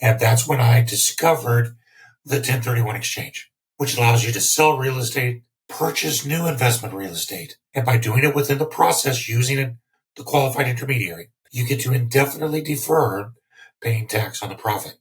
And that's when I discovered the 1031 exchange, which allows you to sell real estate, purchase new investment real estate. And by doing it within the process using the qualified intermediary, you get to indefinitely defer paying tax on the profit.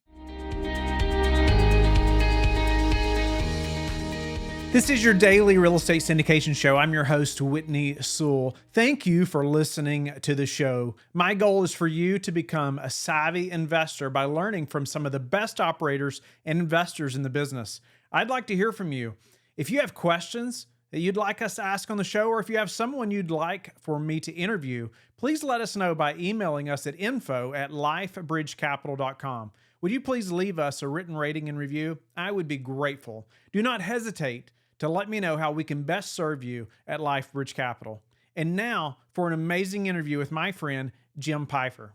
This is your daily real estate syndication show. I'm your host, Whitney Sewell. Thank you for listening to the show. My goal is for you to become a savvy investor by learning from some of the best operators and investors in the business. I'd like to hear from you. If you have questions that you'd like us to ask on the show, or if you have someone you'd like for me to interview, please let us know by emailing us at info@lifebridgecapital.com. Would you please leave us a written rating and review? I would be grateful. Do not hesitate to let me know how we can best serve you at LifeBridge Capital. And now for an amazing interview with my friend, Jim Pfeifer.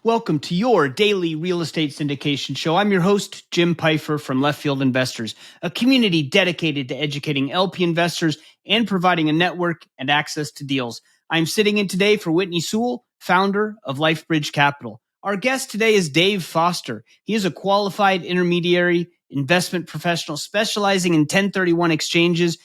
Welcome to your daily real estate syndication show. I'm your host, Jim Pfeifer from Left Field Investors, a community dedicated to educating LP investors and providing a network and access to deals. I'm sitting in today for Whitney Sewell, founder of LifeBridge Capital. Our guest today is Dave Foster. He is a qualified intermediary investment professional specializing in 1031 exchanges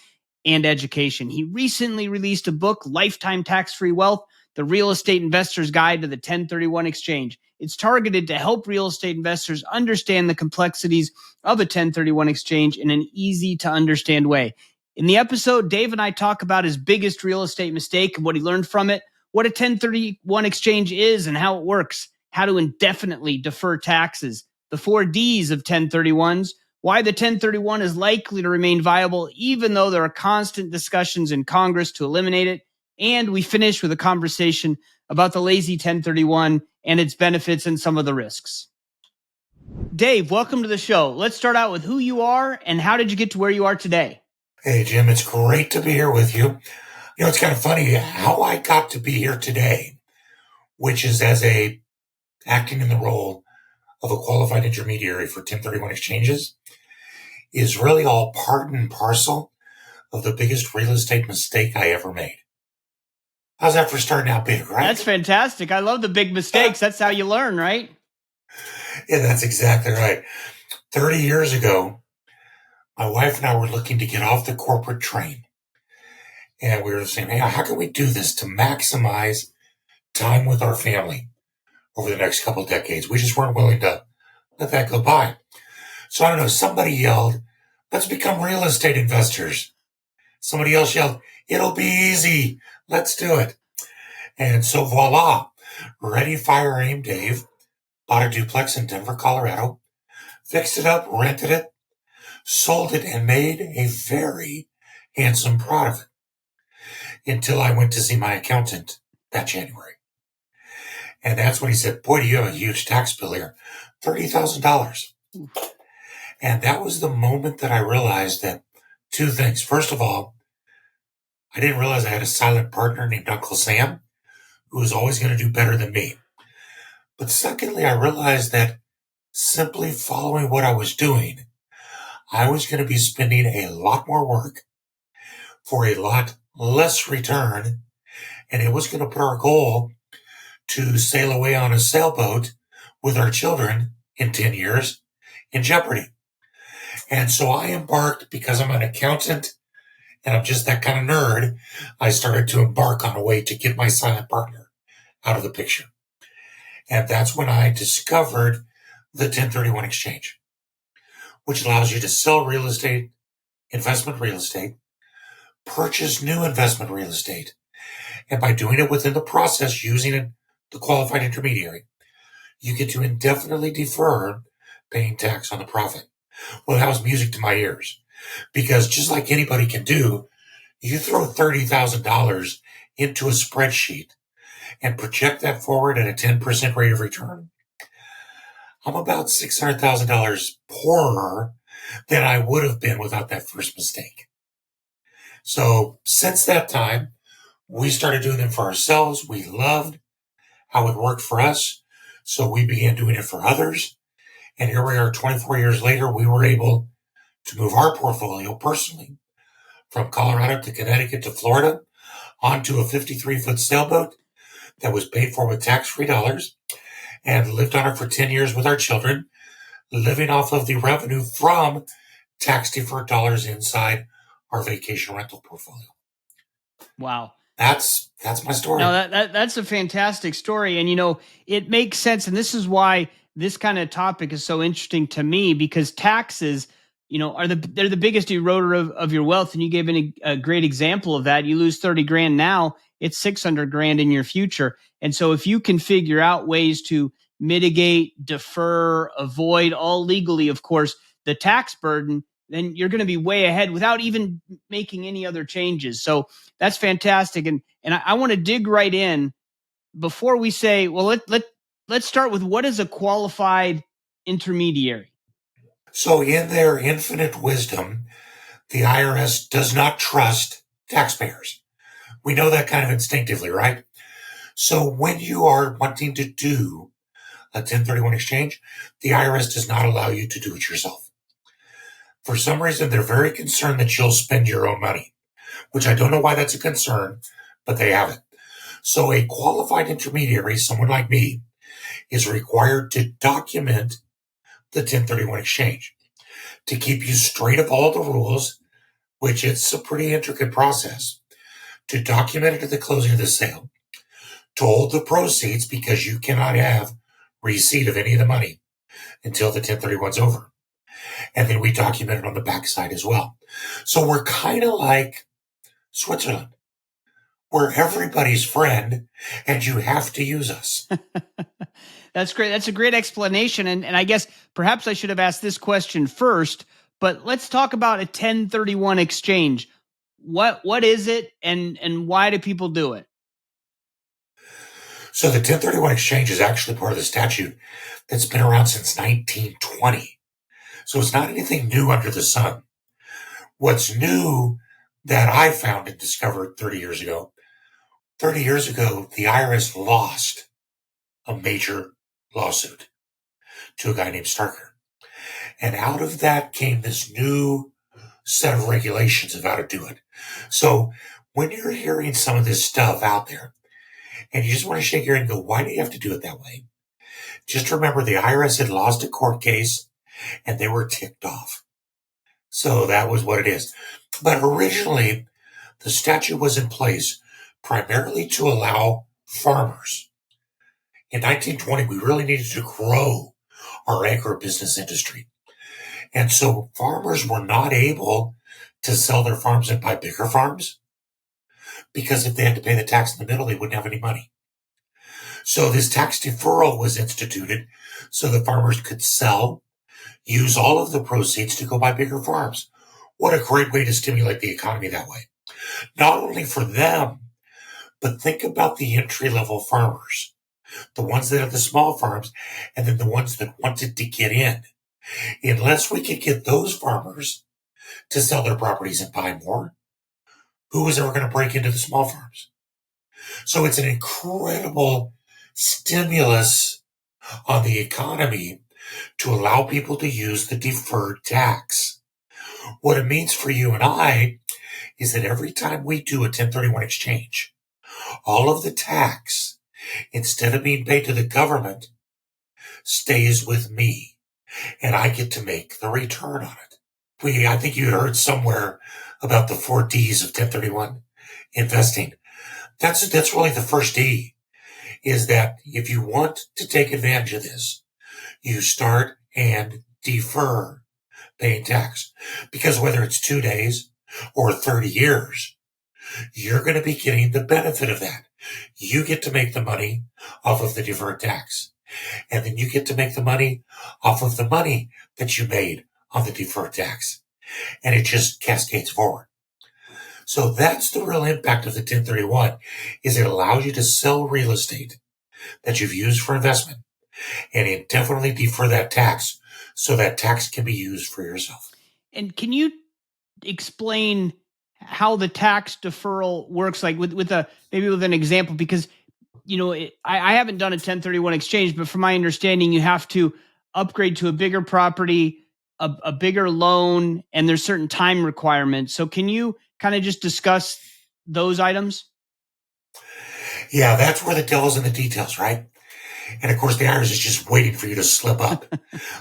and education. He recently released a book, Lifetime Tax-Free Wealth, The Real Estate Investor's Guide to the 1031 Exchange. It's targeted to help real estate investors understand the complexities of a 1031 exchange in an easy-to-understand way. In the episode, Dave and I talk about his biggest real estate mistake and what he learned from it, what a 1031 exchange is and how it works, how to indefinitely defer taxes, the 4 Ds of 1031s, why the 1031 is likely to remain viable even though there are constant discussions in Congress to eliminate it, and we finish with a conversation about the lazy 1031 and its benefits and some of the risks. Dave, welcome to the show. Let's start out with who you are and how did you get to where you are today? Hey, Jim, it's great to be here with you. You know, it's kind of funny how I got to be here today, which is acting in the role of a qualified intermediary for 1031 exchanges, is really all part and parcel of the biggest real estate mistake I ever made. How's that for starting out big, right? That's fantastic. I love the big mistakes. That's how you learn, right? Yeah, that's exactly right. 30 years ago, my wife and I were looking to get off the corporate train. And we were saying, hey, how can we do this to maximize time with our family over the next couple of decades? We just weren't willing to let that go by. So I don't know, somebody yelled, let's become real estate investors. Somebody else yelled, it'll be easy. Let's do it. And so voila, ready, fire, aim, Dave bought a duplex in Denver, Colorado, fixed it up, rented it, sold it, and made a very handsome profit until I went to see my accountant that January. And that's when he said, boy, do you have a huge tax bill here, $30,000. And that was the moment that I realized that 2 things. First of all, I didn't realize I had a silent partner named Uncle Sam who was always going to do better than me. But secondly, I realized that simply following what I was doing, I was going to be spending a lot more work for a lot less return. And it was going to put our goal to sail away on a sailboat with our children in 10 years in jeopardy. And so I embarked, because I'm an accountant and I'm just that kind of nerd, I started to embark on a way to get my silent partner out of the picture. And that's when I discovered the 1031 exchange, which allows you to sell real estate, investment real estate, purchase new investment real estate. And by doing it within the process using the qualified intermediary, you get to indefinitely defer paying tax on the profit. Well, that was music to my ears, because just like anybody can do, you throw $30,000 into a spreadsheet and project that forward at a 10% rate of return. I'm about $600,000 poorer than I would have been without that first mistake. So since that time, we started doing them for ourselves. We loved how it worked for us. So we began doing it for others. And here we are 24 years later, we were able to move our portfolio personally from Colorado to Connecticut to Florida onto a 53-foot sailboat that was paid for with tax-free dollars and lived on it for 10 years with our children living off of the revenue from tax-deferred dollars inside our vacation rental portfolio. Wow. That's my story. No, that's a fantastic story. And, it makes sense. And this is why this kind of topic is so interesting to me, because taxes, they're the biggest eroder of your wealth. And you gave a great example of that. You lose 30 grand now, it's 600 grand in your future. And so if you can figure out ways to mitigate, defer, avoid, all legally, of course, the tax burden, then you're going to be way ahead without even making any other changes. So that's fantastic. And I want to dig right in before we say, well, let's start with, what is a qualified intermediary? So in their infinite wisdom, the IRS does not trust taxpayers. We know that kind of instinctively, right? So when you are wanting to do a 1031 exchange, the IRS does not allow you to do it yourself. For some reason, they're very concerned that you'll spend your own money, which I don't know why that's a concern, but they have it. So a qualified intermediary, someone like me, is required to document the 1031 exchange to keep you straight of all the rules, which it's a pretty intricate process, to document it at the closing of the sale, to hold the proceeds because you cannot have receipt of any of the money until the 1031's over. And then we document it on the backside as well. So we're kind of like Switzerland. We're everybody's friend, and you have to use us. That's great. That's a great explanation. And I guess perhaps I should have asked this question first, but let's talk about a 1031 exchange. What is it, and why do people do it? So the 1031 exchange is actually part of the statute that's been around since 1920. So it's not anything new under the sun. What's new that I found and discovered 30 years ago, the IRS lost a major lawsuit to a guy named Starker. And out of that came this new set of regulations of how to do it. So when you're hearing some of this stuff out there and you just want to shake your head and go, why do you have to do it that way? Just remember the IRS had lost a court case and they were ticked off. So that was what it is. But originally, the statute was in place primarily to allow farmers. In 1920, we really needed to grow our agribusiness industry. And so farmers were not able to sell their farms and buy bigger farms because if they had to pay the tax in the middle, they wouldn't have any money. So this tax deferral was instituted so the farmers could sell, use all of the proceeds to go buy bigger farms. What a great way to stimulate the economy that way. Not only for them, but think about the entry-level farmers, the ones that have the small farms, and then the ones that wanted to get in. Unless we could get those farmers to sell their properties and buy more, who was ever going to break into the small farms? So it's an incredible stimulus on the economy to allow people to use the deferred tax. What it means for you and I is that every time we do a 1031 exchange, all of the tax, instead of being paid to the government, stays with me, and I get to make the return on it. I think you heard somewhere about the 4 Ds of 1031 investing. That's really the first D, is that if you want to take advantage of this, you start and defer paying tax. Because whether it's 2 days or 30 years, you're going to be getting the benefit of that. You get to make the money off of the deferred tax. And then you get to make the money off of the money that you made on the deferred tax. And it just cascades forward. So that's the real impact of the 1031, is it allows you to sell real estate that you've used for investment and indefinitely defer that tax so that tax can be used for yourself. And can you explain how the tax deferral works, like with an example? Because I haven't done a 1031 exchange, but from my understanding, you have to upgrade to a bigger property, a bigger loan, and there's certain time requirements. So can you kind of just discuss those items? Yeah, that's where the devil's in the details, right? And of course, the IRS is just waiting for you to slip up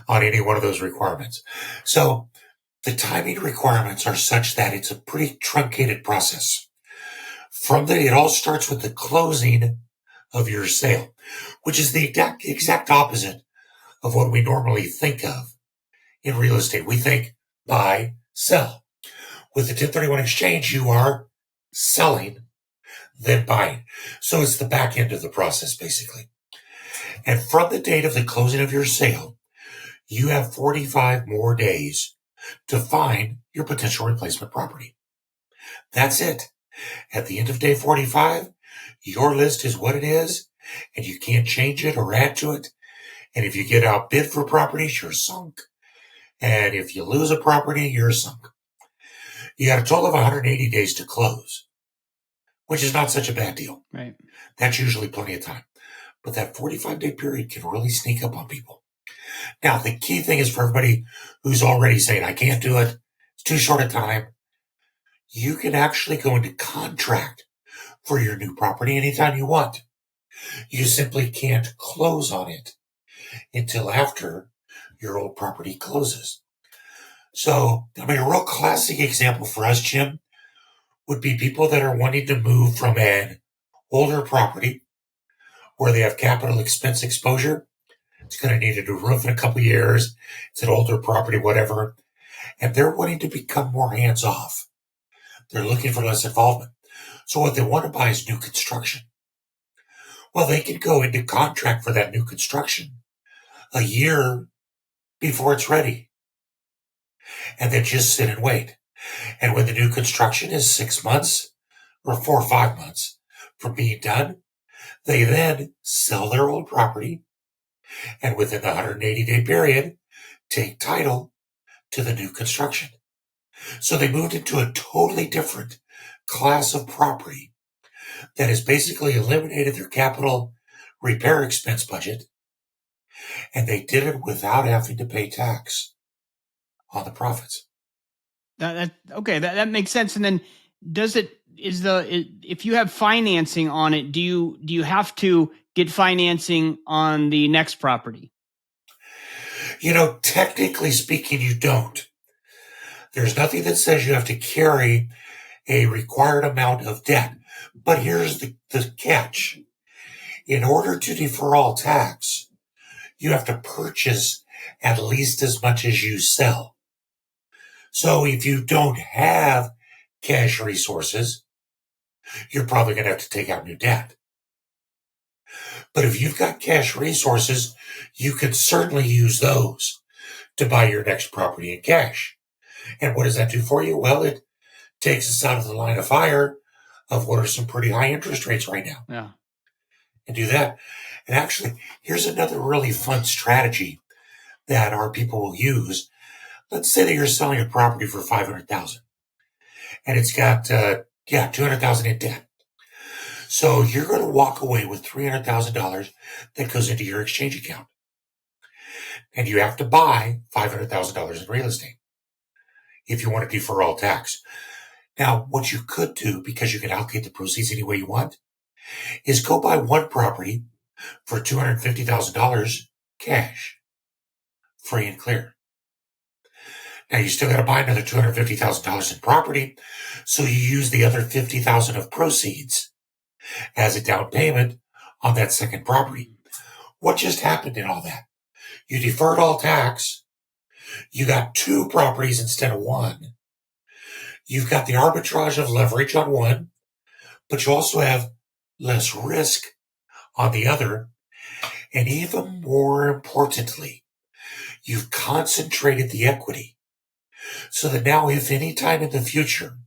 on any one of those requirements. So the timing requirements are such that it's a pretty truncated process. It all starts with the closing of your sale, which is the exact opposite of what we normally think of in real estate. We think buy, sell. With the 1031 exchange, you are selling, then buying. So it's the back end of the process, basically. And from the date of the closing of your sale, you have 45 more days to find your potential replacement property. That's it. At the end of day 45, your list is what it is, and you can't change it or add to it. And if you get outbid for properties, you're sunk. And if you lose a property, you're sunk. You got a total of 180 days to close, which is not such a bad deal. Right. That's usually plenty of time. But that 45-day period can really sneak up on people. Now, the key thing is for everybody who's already saying, I can't do it, it's too short a time, you can actually go into contract for your new property anytime you want. You simply can't close on it until after your old property closes. So, a real classic example for us, Jim, would be people that are wanting to move from an older property where they have capital expense exposure. It's going to need a new roof in a couple of years. It's an older property, whatever. And they're wanting to become more hands-off. They're looking for less involvement. So what they want to buy is new construction. Well, they can go into contract for that new construction a year before it's ready. And then just sit and wait. And when the new construction is 6 months or 4 or 5 months from being done, they then sell their old property and within the 180-day period, take title to the new construction. So they moved into a totally different class of property that has basically eliminated their capital repair expense budget, and they did it without having to pay tax on the profits. That makes sense. And then if you have financing on it, do you have to get financing on the next property? Technically speaking, you don't. There's nothing that says you have to carry a required amount of debt. But here's the catch. In order to defer all tax, you have to purchase at least as much as you sell. So if you don't have cash resources, you're probably going to have to take out new debt. But if you've got cash resources, you can certainly use those to buy your next property in cash. And what does that do for you? Well, it takes us out of the line of fire of what are some pretty high interest rates right now. Yeah. And do that. And actually, here's another really fun strategy that our people will use. Let's say that you're selling a property for $500,000 and it's got, $200,000 in debt. So you're going to walk away with $300,000 that goes into your exchange account. And you have to buy $500,000 in real estate if you want to defer all tax. Now, what you could do, because you can allocate the proceeds any way you want, is go buy one property for $250,000 cash, free and clear. Now, you still got to buy another $250,000 in property, so you use the other $50,000 of proceeds as a down payment on that second property. What just happened in all that? You deferred all tax. You got two properties instead of one. You've got the arbitrage of leverage on one, but you also have less risk on the other. And even more importantly, you've concentrated the equity so that now if any time in the future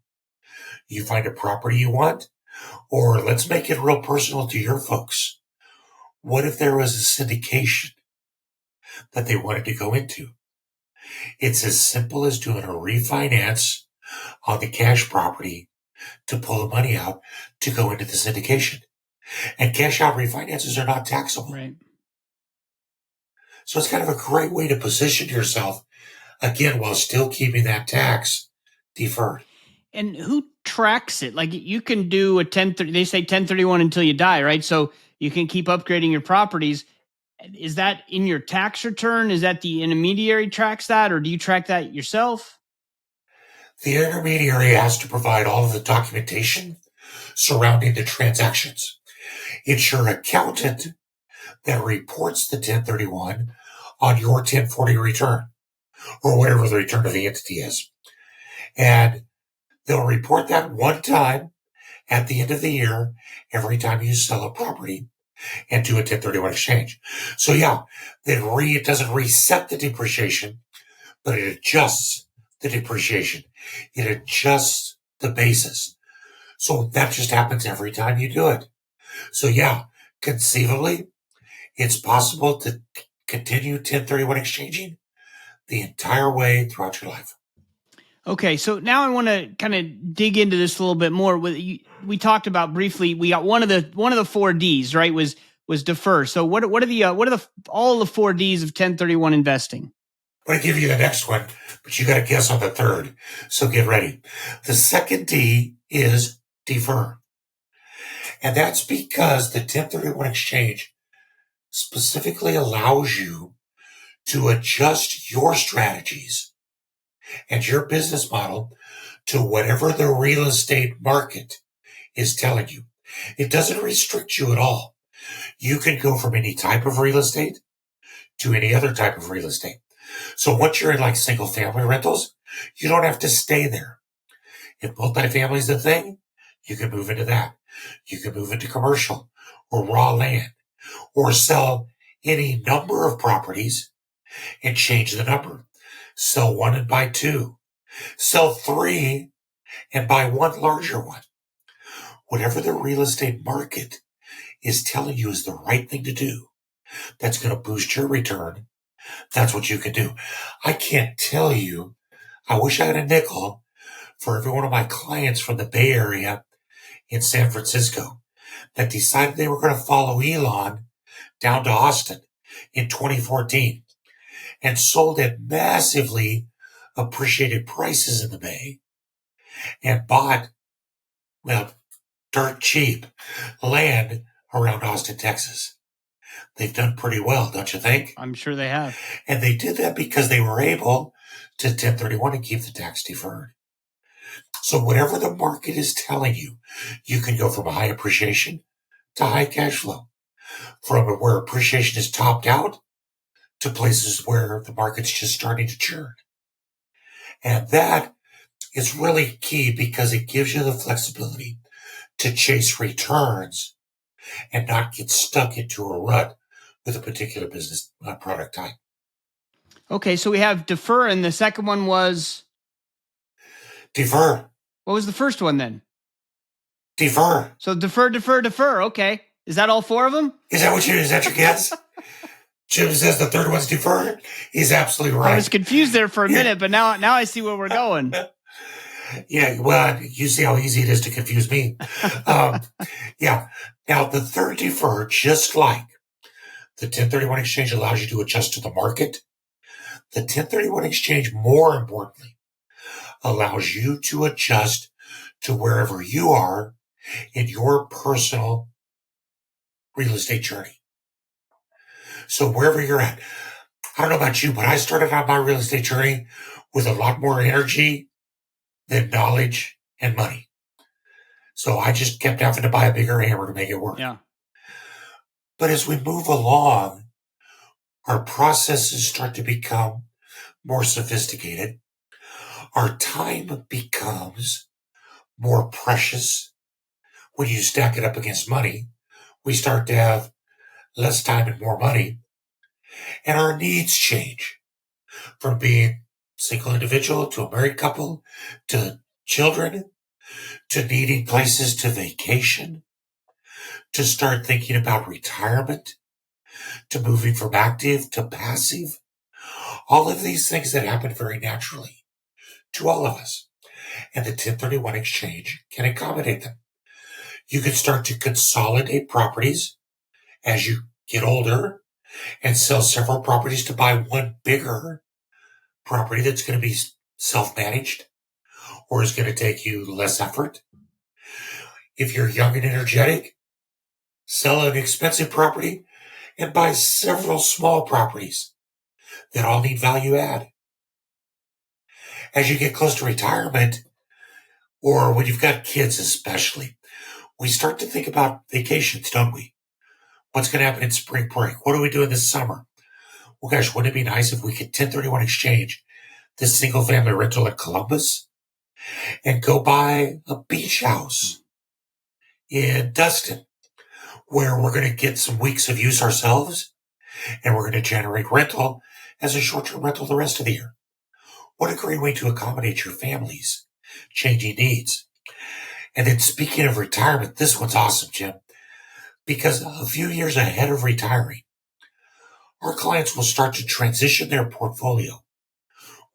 you find a property you want, or let's make it real personal to your folks, what if there was a syndication that they wanted to go into? It's as simple as doing a refinance on the cash property to pull the money out to go into the syndication. And cash out refinances are not taxable. Right. So it's kind of a great way to position yourself, again, while still keeping that tax deferred. And who tracks it? Like you can do they say 1031 until you die, right? So you can keep upgrading your properties. Is that in your tax return? Is that the intermediary tracks that, or do you track that yourself? The intermediary has to provide all of the documentation surrounding the transactions. It's your accountant that reports the 1031 on your 1040 return, or whatever the return of the entity is. And they'll report that one time at the end of the year, every time you sell a property and do a 1031 exchange. So yeah, it doesn't reset the depreciation, but it adjusts the depreciation. It adjusts the basis. So that just happens every time you do it. So yeah, conceivably, it's possible to continue 1031 exchanging the entire way throughout your life. Okay, so now I want to kind of dig into this a little bit more. We talked about briefly. We got one of the 4 Ds, right? Was defer. So what are all the 4 Ds of 1031 investing? I'm going to give you the next one, but you got to guess on the third. So get ready. The second D is defer. And that's because the 1031 exchange specifically allows you to adjust your strategies and your business model to whatever the real estate market is telling you. It doesn't restrict you at all. You can go from any type of real estate to any other type of real estate. So once you're in like single family rentals, you don't have to stay there. If multifamily is the thing, you can move into that. You can move into commercial or raw land or sell any number of properties and change the number. Sell 1 and buy 2. Sell 3 and buy 1 larger one. Whatever the real estate market is telling you is the right thing to do, that's going to boost your return. That's what you can do. I can't tell you. I wish I had a nickel for every one of my clients from the Bay Area in San Francisco that decided they were going to follow Elon down to Austin in 2014 and sold at massively appreciated prices in the Bay and bought, well, dirt cheap land around Austin, Texas. They've done pretty well, don't you think? I'm sure they have. And they did that because they were able to 1031 and keep the tax deferred. So whatever the market is telling you, you can go from a high appreciation to high cash flow. From where appreciation is topped out to places where the market's just starting to churn. And that is really key because it gives you the flexibility to chase returns and not get stuck into a rut with a particular business product type. Okay, so we have defer, and the second one was? Defer. What was the first one then? Defer. So defer. Okay. Is that all 4 of them? Is that your guess? Jim says the third one's defer. He's absolutely right. I was confused there for a minute, but now I see where we're going. Yeah, well, you see how easy it is to confuse me. Yeah. Now, the third defer, just like the 1031 exchange allows you to adjust to the market, the 1031 exchange, more importantly, allows you to adjust to wherever you are in your personal real estate journey. So wherever you're at, I don't know about you, but I started on my real estate journey with a lot more energy than knowledge and money. So I just kept having to buy a bigger hammer to make it work. Yeah. But as we move along, our processes start to become more sophisticated. Our time becomes more precious. When you stack it up against money, we start to have less time and more money. And our needs change from being single individual to a married couple to children to needing places to vacation, to start thinking about retirement, to moving from active to passive. All of these things that happen very naturally to all of us. And the 1031 exchange can accommodate them. You can start to consolidate properties as you get older and sell several properties to buy one bigger property that's going to be self-managed or is going to take you less effort. If you're young and energetic, sell an expensive property and buy several small properties that all need value add. As you get close to retirement, or when you've got kids especially, we start to think about vacations, don't we? What's going to happen in spring break? What are we doing this summer? Well, gosh, wouldn't it be nice if we could 1031 exchange this single family rental in Columbus and go buy a beach house in Dustin where we're going to get some weeks of use ourselves and we're going to generate rental as a short-term rental the rest of the year. What a great way to accommodate your family's changing needs. And then speaking of retirement, this one's awesome, Jim, because a few years ahead of retiring, our clients will start to transition their portfolio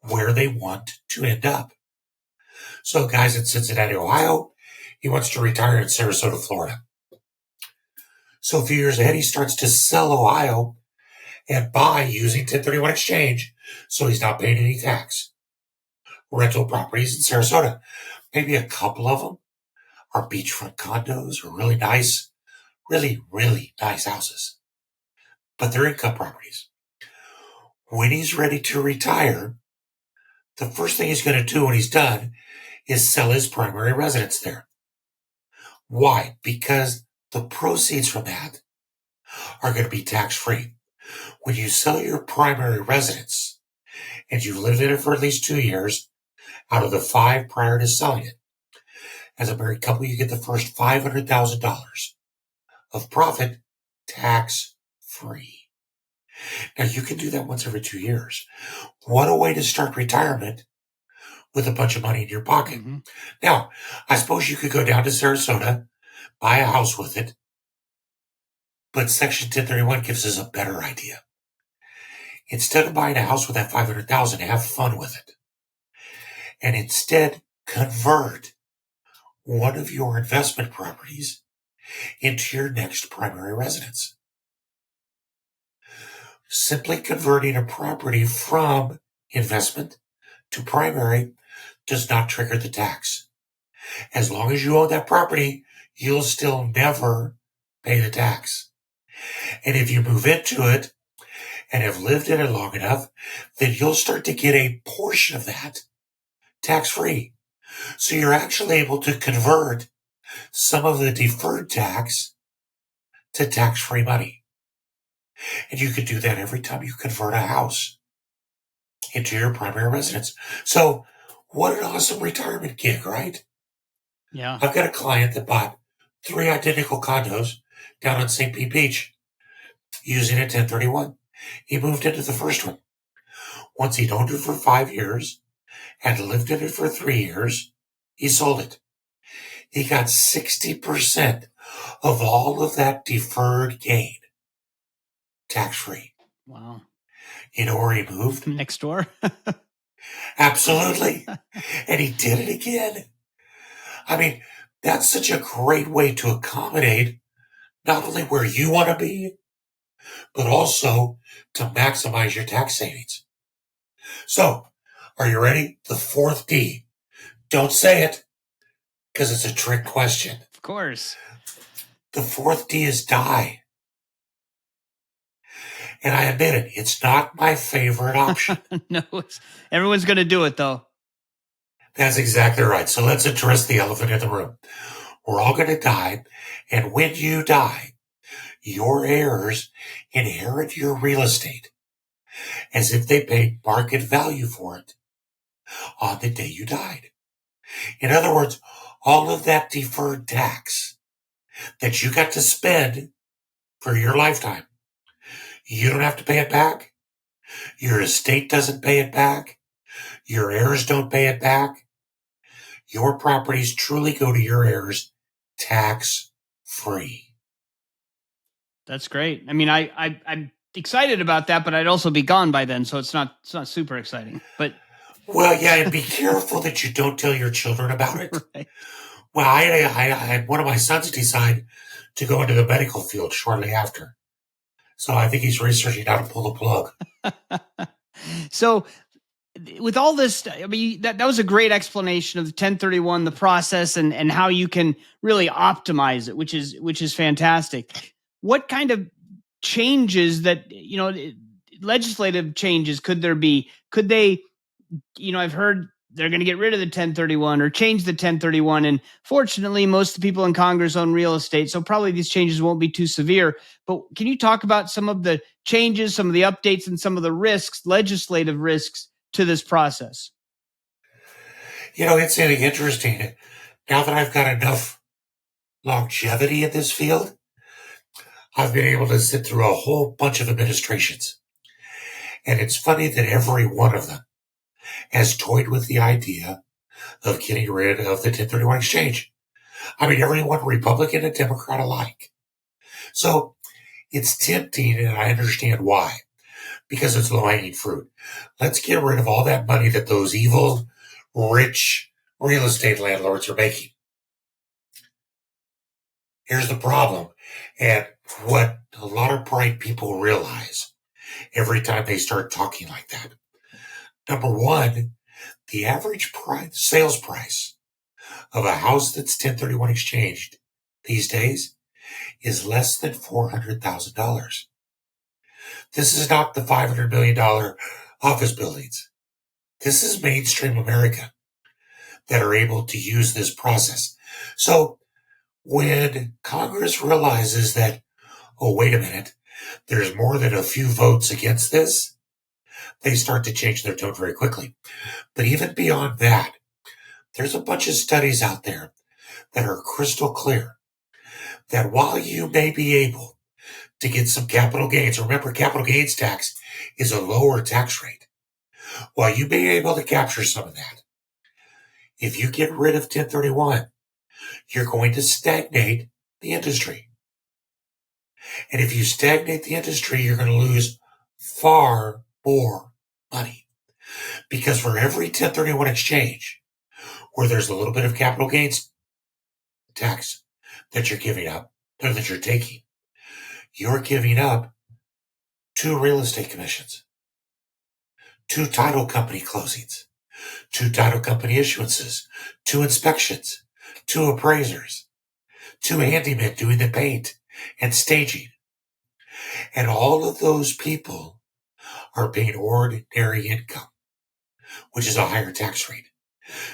where they want to end up. So guys in Cincinnati, Ohio, he wants to retire in Sarasota, Florida. So a few years ahead, he starts to sell Ohio and buy using 1031 exchange, so he's not paying any tax. Rental properties in Sarasota, maybe a couple of them are beachfront condos or really nice houses, but they're income properties. When he's ready to retire, the first thing he's going to do when he's done is sell his primary residence there. Why? Because the proceeds from that are going to be tax-free. When you sell your primary residence and you lived in it for at least 2 years out of the 5 prior to selling it, as a married couple, you get the first $500,000 of profit tax-free. Now, you can do that once every 2 years. What a way to start retirement with a bunch of money in your pocket. Mm-hmm. Now, I suppose you could go down to Sarasota, buy a house with it, but Section 1031 gives us a better idea. Instead of buying a house with that $500,000, have fun with it. And instead, convert one of your investment properties into your next primary residence. Simply converting a property from investment to primary does not trigger the tax. As long as you own that property, you'll still never pay the tax. And if you move into it and have lived in it long enough, then you'll start to get a portion of that tax-free. So you're actually able to convert some of the deferred tax to tax-free money. And you can do that every time you convert a house into your primary residence. So what an awesome retirement gig, right? Yeah. I've got a client that bought 3 identical condos down on St. Pete Beach using a 1031. He moved into the first one. Once he'd owned it for 5 years, had lived in it for 3 years, he sold it. He got 60% of all of that deferred gain tax-free. Wow. You know where he moved? Next door. Absolutely. And he did it again. I mean, that's such a great way to accommodate not only where you want to be, but also to maximize your tax savings. So, are you ready? The 4th D. Don't say it, because it's a trick question. Of course. The 4th D is die. And I admit it, it's not my favorite option. No, everyone's going to do it, though. That's exactly right. So let's address the elephant in the room. We're all going to die. And when you die, your heirs inherit your real estate as if they paid market value for it on the day you died. In other words, all of that deferred tax that you got to spend for your lifetime, you don't have to pay it back. Your estate doesn't pay it back. Your heirs don't pay it back. Your properties truly go to your heirs tax-free. That's great. I mean, I'm excited about that, but I'd also be gone by then, so it's not super exciting. But well, yeah, and be careful that you don't tell your children about it. Right. Well, I had one of my sons decide to go into the medical field shortly after. So I think he's researching how to pull the plug. So with all this, I mean, that was a great explanation of the 1031, the process, and how you can really optimize it, which is fantastic. What kind of changes that, legislative changes could there be? Could they, I've heard they're going to get rid of the 1031 or change the 1031. And fortunately, most of the people in Congress own real estate. So probably these changes won't be too severe. But can you talk about some of the changes, some of the updates, and some of the risks, legislative risks to this process? It's interesting. Now that I've got enough longevity in this field, I've been able to sit through a whole bunch of administrations. And it's funny that every one of them has toyed with the idea of getting rid of the 1031 exchange. I mean, everyone, Republican and Democrat alike. So it's tempting, and I understand why, because it's low-hanging fruit. Let's get rid of all that money that those evil, rich real estate landlords are making. Here's the problem, and what a lot of bright people realize every time they start talking like that. Number one, the average sales price of a house that's 1031 exchanged these days is less than $400,000. This is not the $500 million office buildings. This is mainstream America that are able to use this process. So when Congress realizes that, oh, wait a minute, there's more than a few votes against this, they start to change their tone very quickly. But even beyond that, there's a bunch of studies out there that are crystal clear that while you may be able to get some capital gains, remember capital gains tax is a lower tax rate. While you may be able to capture some of that, if you get rid of 1031, you're going to stagnate the industry. And if you stagnate the industry, you're going to lose far more money. Because for every 1031 exchange where there's a little bit of capital gains tax that you're giving up, or that you're taking, you're giving up 2 real estate commissions, 2 title company closings, 2 title company issuances, 2 inspections, 2 appraisers, 2 handymen doing the paint and staging. And all of those people are paying ordinary income, which is a higher tax rate.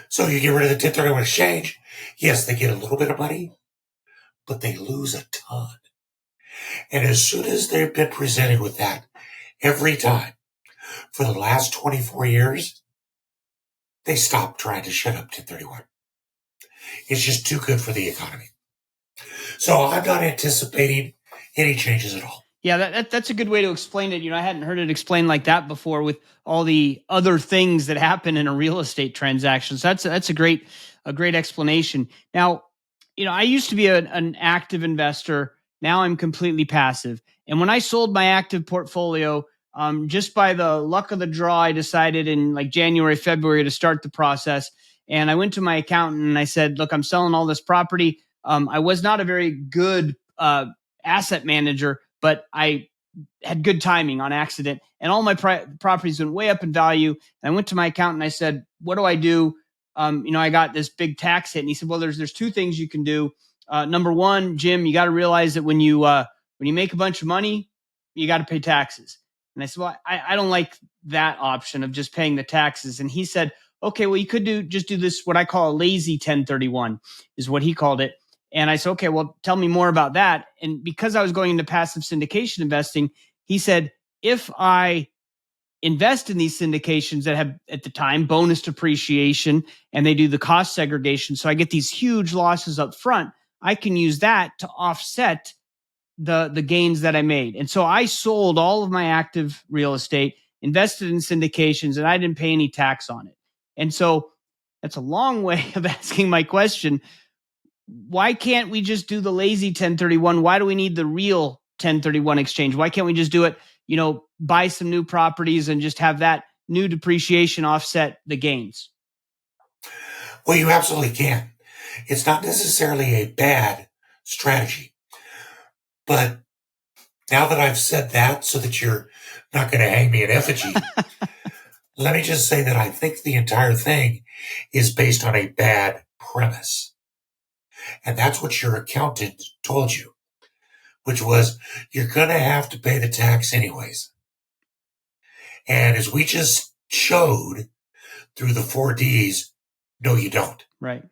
So you get rid of the 1031 exchange. Yes, they get a little bit of money, but they lose a ton. And as soon as they've been presented with that every time for the last 24 years, they stop trying to shut up 1031. It's just too good for the economy. So I'm not anticipating any changes at all. Yeah, that's a good way to explain it. I hadn't heard it explained like that before with all the other things that happen in a real estate transaction. So that's a great explanation. Now, I used to be an active investor. Now I'm completely passive. And when I sold my active portfolio, just by the luck of the draw, I decided in like January, February to start the process. And I went to my accountant and I said, look, I'm selling all this property. I was not a very good asset manager, but I had good timing on accident. And all my properties went way up in value. And I went to my accountant and I said, what do I do? I got this big tax hit. And he said, well, there's 2 things you can do. Number one, Jim, you got to realize that when you make a bunch of money, you got to pay taxes. And I said, well, I don't like that option of just paying the taxes. And he said, okay, well, you could do this, what I call a lazy 1031 is what he called it. And I said, okay, well, tell me more about that. And because I was going into passive syndication investing, he said, if I invest in these syndications that have, at the time, bonus depreciation, and they do the cost segregation, so I get these huge losses up front, I can use that to offset the gains that I made. And so I sold all of my active real estate, invested in syndications, and I didn't pay any tax on it. And so that's a long way of asking my question. Why can't we just do the lazy 1031? Why do we need the real 1031 exchange? Why can't we just do it, buy some new properties and just have that new depreciation offset the gains? Well, you absolutely can. It's not necessarily a bad strategy. But now that I've said that so that you're not going to hang me in effigy, let me just say that I think the entire thing is based on a bad premise. And that's what your accountant told you. which was you're going to have to pay the tax anyways. And as we just showed through the 4Ds, no, you don't. Right.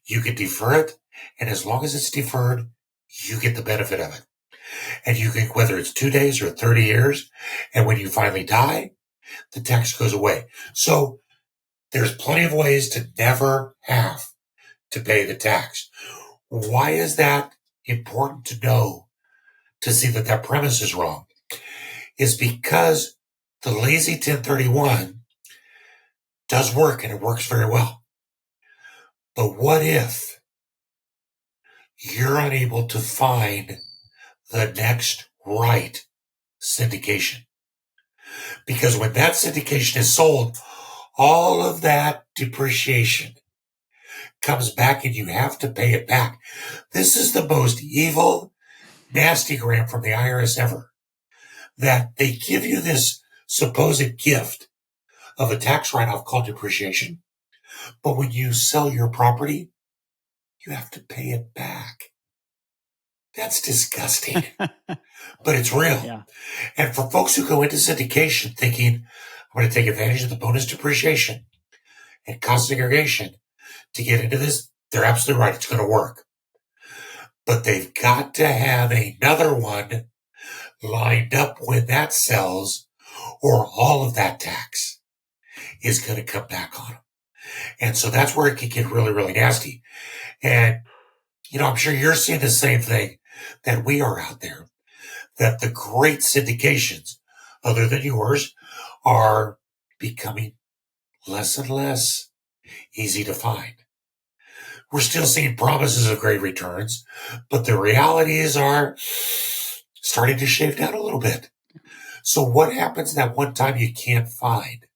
You can defer it, and as long as it's deferred, you get the benefit of it. And you can, whether it's 2 days or 30 years, and when you finally die, the tax goes away. So there's plenty of ways to never have to pay the tax. Why is that important to know to see that that premise is wrong? Is because the lazy 1031 does work, and it works very well. But what if you're unable to find the next right syndication? Because when that syndication is sold, all of that depreciation comes back and you have to pay it back. This is the most evil, nasty grant from the IRS ever, that they give you this supposed gift of a tax write-off called depreciation. But when you sell your property, you have to pay it back. That's disgusting, but it's real. Yeah. And for folks who go into syndication thinking, I'm going to take advantage of the bonus depreciation and cost segregation to get into this, they're absolutely right. It's going to work. But they've got to have another one lined up when that sells, or all of that tax is going to come back on them. And so that's where it can get really, really nasty. And, I'm sure you're seeing the same thing that we are out there, that the great syndications, other than yours, are becoming less and less easy to find. We're still seeing promises of great returns, but the realities are starting to shave down a little bit. So what happens that one time you can't find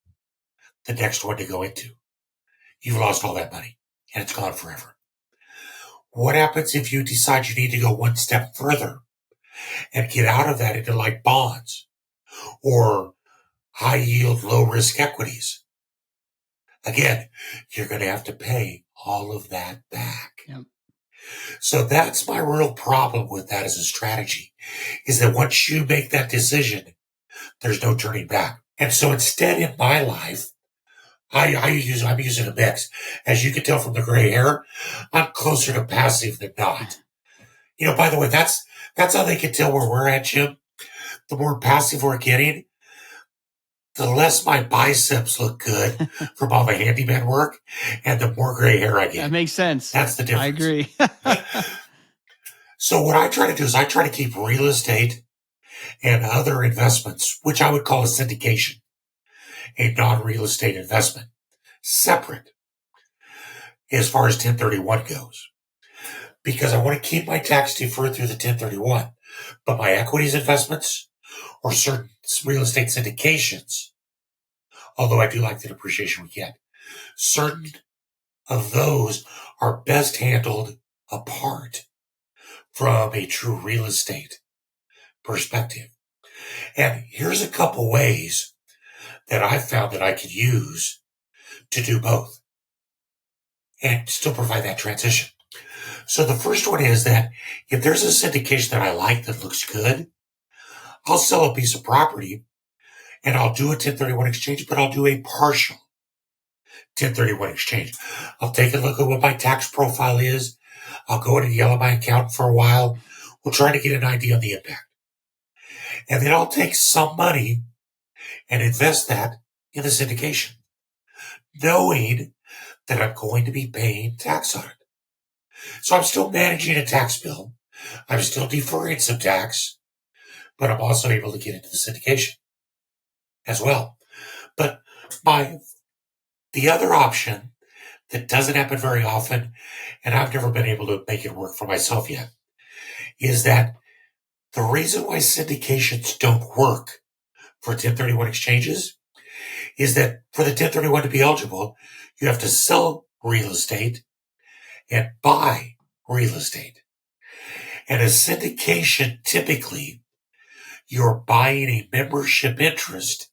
the next one to go into? You've lost all that money, and it's gone forever. What happens if you decide you need to go one step further and get out of that into like bonds or high yield, low risk equities? Again, you're going to have to pay all of that back. Yep. So that's my real problem with that as a strategy, is that once you make that decision, there's no turning back. And so instead in my life, I'm using a mix. As you can tell from the gray hair, I'm closer to passive than not. By the way, that's how they can tell where we're at, Jim. The more passive we're getting, the less my biceps look good from all the handyman work, and the more gray hair I get. That makes sense. That's the difference. I agree. So what I try to do is I try to keep real estate and other investments, which I would call a syndication, a non-real estate investment, separate as far as 1031 goes. Because I want to keep my tax deferred through the 1031, but my equities investments or certain real estate syndications, although I do like the depreciation we get, certain of those are best handled apart from a true real estate perspective. And here's a couple ways that I've found that I could use to do both and still provide that transition. So the first one is that if there's a syndication that I like that looks good, I'll sell a piece of property and I'll do a 1031 exchange, but I'll do a partial 1031 exchange. I'll take a look at what my tax profile is. I'll go in and yell at my accountant for a while. We'll try to get an idea on the impact. And then I'll take some money and invest that in the syndication, knowing that I'm going to be paying tax on it. So I'm still managing a tax bill. I'm still deferring some tax, but I'm also able to get into the syndication as well. But the other option that doesn't happen very often, and I've never been able to make it work for myself yet, is that the reason why syndications don't work for 1031 exchanges is that for the 1031 to be eligible, you have to sell real estate and buy real estate. And a syndication, typically, you're buying a membership interest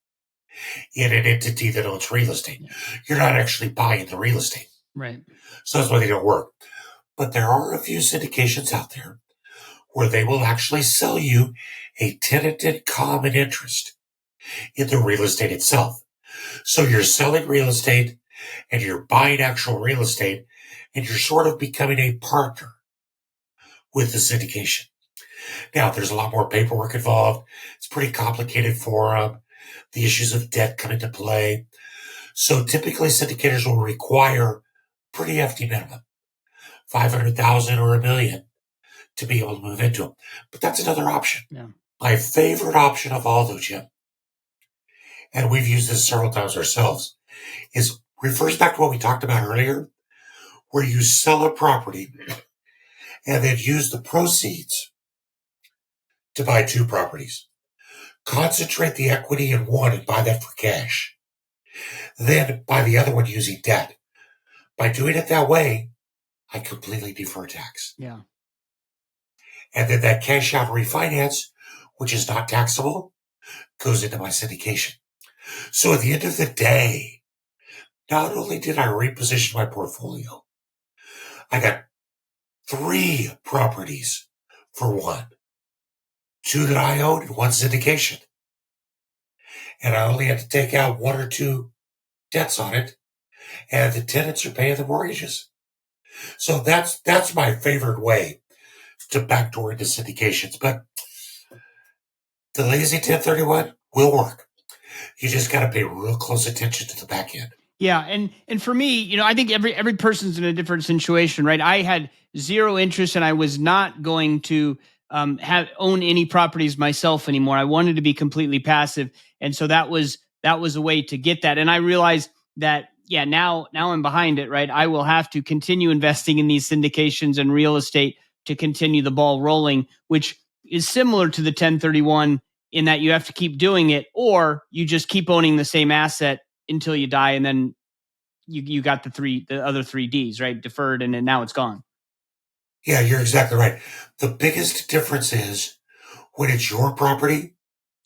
in an entity that owns real estate. You're not actually buying the real estate. Right. So that's why they don't work. But there are a few syndications out there where they will actually sell you a tenanted common interest in the real estate itself. So you're selling real estate and you're buying actual real estate, and you're sort of becoming a partner with the syndication. Now, there's a lot more paperwork involved. It's pretty complicated for them. The issues of debt come into play. So typically syndicators will require pretty hefty minimum, 500,000 or $1 million to be able to move into them. But that's another option. Yeah. My favorite option of all, though, Jim, and we've used this several times ourselves, is refers back to what we talked about earlier, where you sell a property and then use the proceeds to buy two properties. Concentrate the equity in one and buy that for cash. Then buy the other one using debt. By doing it that way, I completely defer tax. Yeah. And then that cash out refinance, which is not taxable, goes into my syndication. So at the end of the day, not only did I reposition my portfolio, I got 3 properties for one, 2 that I own and 1 syndication. And I only had to take out 1 or 2 debts on it, and the tenants are paying the mortgages. So that's my favorite way to backdoor into syndications. But the lazy 1031 will work. You just got to pay real close attention to the back end. Yeah, and for me, I think every person's in a different situation, right? I had 0 interest, and I was not going to own any properties myself anymore. I wanted to be completely passive, and so that was a way to get that. And I realized that, now I'm behind it, right? I will have to continue investing in these syndications and real estate to continue the ball rolling, which is similar to the 1031 in that you have to keep doing it, or you just keep owning the same asset until you die, and then you got the other 3 Ds, right? Deferred, and then now it's gone. Yeah, you're exactly right. The biggest difference is when it's your property,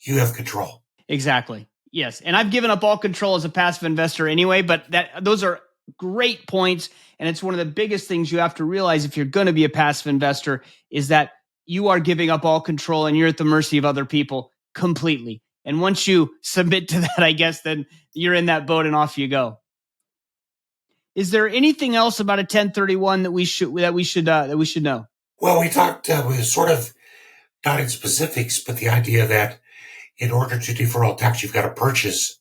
you have control. Exactly. Yes. And I've given up all control as a passive investor anyway, but those are great points. And it's one of the biggest things you have to realize if you're going to be a passive investor is that you are giving up all control and you're at the mercy of other people completely. And once you submit to that, I guess, then you're in that boat and off you go. Is there anything else about a 1031 that we should know? Well, we talked, we sort of not in specifics, but the idea that in order to defer all tax, you've got to purchase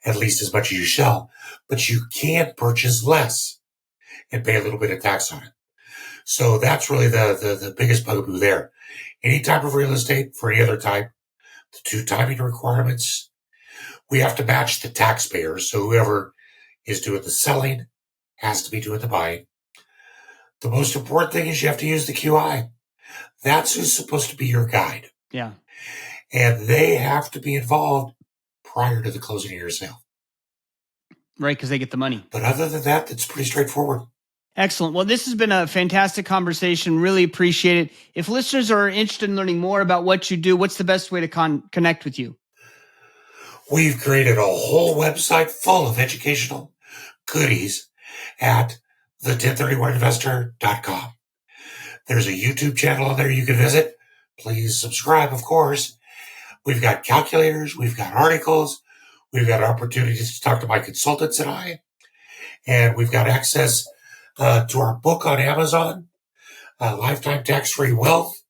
at least as much as you sell, but you can't purchase less and pay a little bit of tax on it. So that's really the biggest bugaboo there. Any type of real estate for any other type, the 2 timing requirements, we have to match the taxpayer. So whoever is doing the selling has to be doing the buying. The most important thing is you have to use the QI. That's who's supposed to be your guide. Yeah. And they have to be involved prior to the closing of your sale. Right, because they get the money. But other than that, it's pretty straightforward. Excellent. Well, this has been a fantastic conversation. Really appreciate it. If listeners are interested in learning more about what you do, what's the best way to connect with you? We've created a whole website full of educational goodies at the1031investor.com. There's a YouTube channel on there you can visit. Please subscribe, of course. We've got calculators. We've got articles. We've got opportunities to talk to my consultants and I. And we've got access to our book on Amazon, Lifetime Tax-Free Wealth,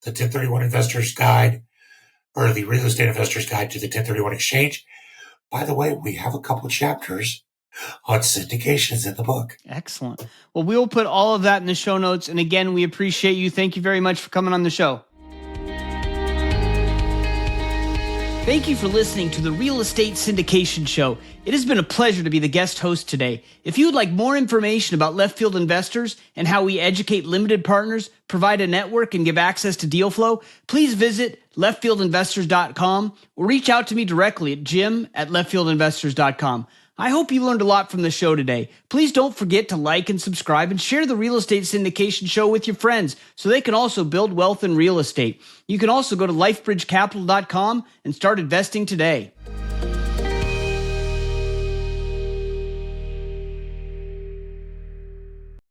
the 1031 Investor's Guide, or the Real Estate Investor's Guide to the 1031 Exchange. By the way, we have a couple chapters on syndications in the book. Excellent. Well, we will put all of that in the show notes. And again, we appreciate you. Thank you very much for coming on the show. Thank you for listening to the Real Estate Syndication Show. It has been a pleasure to be the guest host today. If you would like more information about left field investors and how we educate limited partners, provide a network, and give access to deal flow, please visit leftfieldinvestors.com or reach out to me directly at jim@leftfieldinvestors.com. I hope you learned a lot from the show today. Please don't forget to like and subscribe and share the Real Estate Syndication Show with your friends so they can also build wealth in real estate. You can also go to lifebridgecapital.com and start investing today.